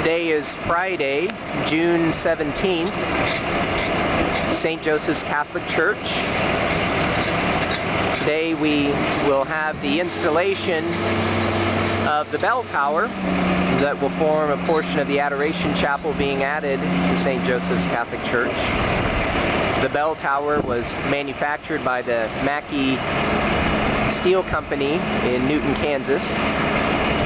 Today is Friday, June 17th, St. Joseph's Catholic Church. Today we will have the installation of the bell tower that will form a portion of the adoration chapel being added to St. Joseph's Catholic Church. The bell tower was manufactured by the Macke Steel Company in Newton, Kansas.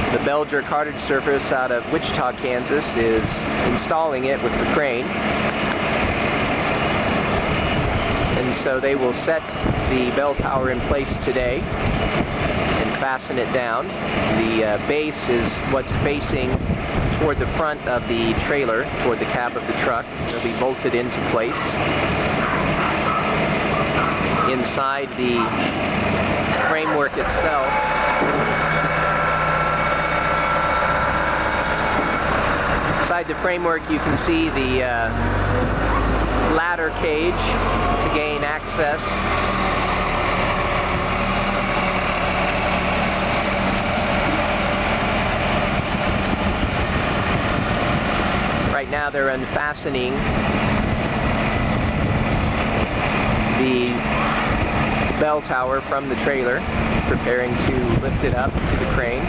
The Belger Cartage surface out of Wichita, Kansas is installing it with the crane. And so they will set the bell tower in place today and fasten it down. The base is what's facing toward the front of the trailer, toward the cab of the truck. It'll be bolted into place. Inside the framework itself, inside the framework you can see the ladder cage to gain access. Right now they're unfastening the bell tower from the trailer, preparing to lift it up to the crane.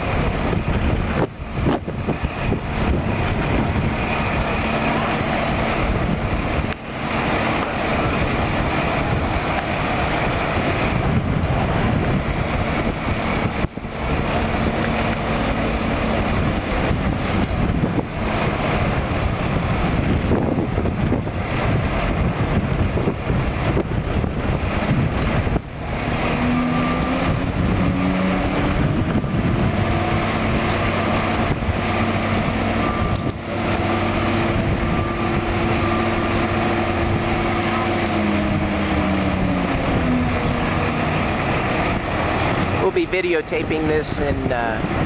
We'll be videotaping this in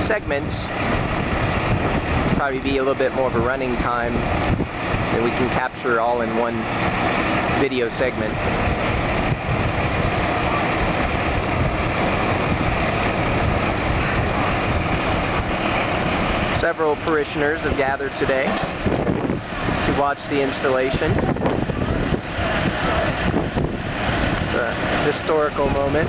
segments. Probably be a little bit more of a running time that we can capture all in one video segment. Several parishioners have gathered today to watch the installation. It's a historical moment.